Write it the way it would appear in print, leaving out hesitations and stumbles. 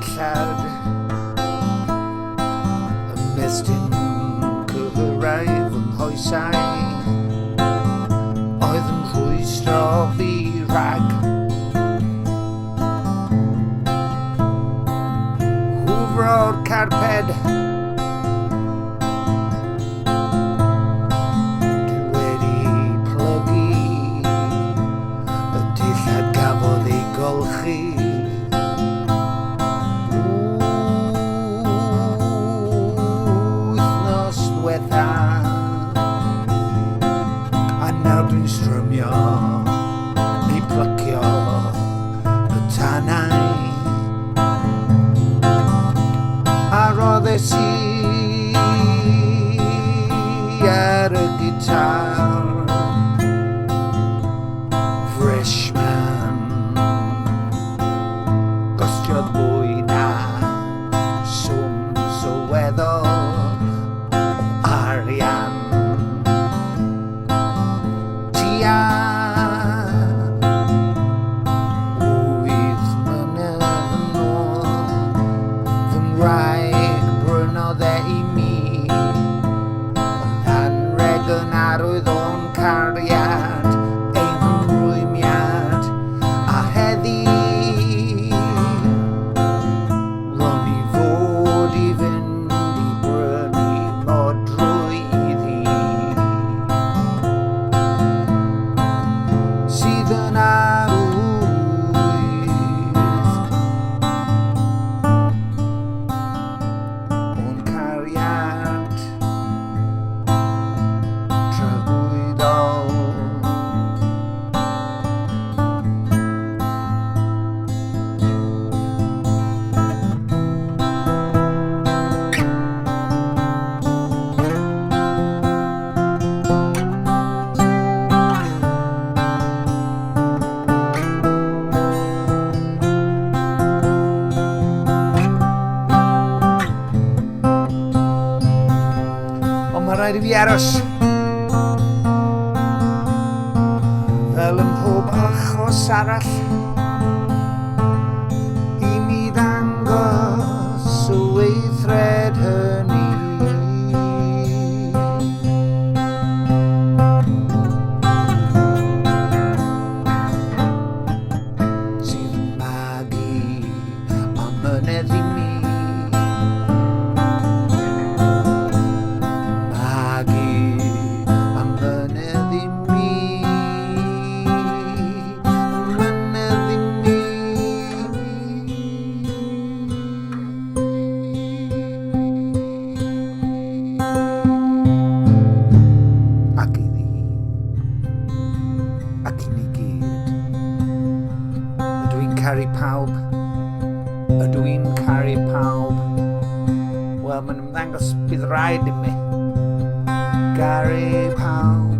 dillad ymestyn cyhyrraif fy nghoesau oedd yn rhwystro fi rhag hwfro'r carped dwi wedi plygu y dillad gafodd ei golchi a nawr dwi'n strymio neu plycio y tanau a roddes i ar y gitar freshman gostiodd fwy na swm sylweddol arian tia wyth mlynedd yn ôl fy ngwraig brynodd e i mi ond anreg yn arwydd o'n cariad ein hymrwymiad a heddi ro'n i fod i fynd i brynu modrwyddi sydd yn arwydd o'n cariad tragwyddol. Ond mae rhaid i fi aros fel ym mhob achos arall i mi ddangos y weithred hynny sydd yn magu am mynedd i mi ac i ni gyd. Ydw i'n caru pawb? Ydw i'n caru pawb? Wel, mae'n ymddangos bydd rhaid i mi garu pawb.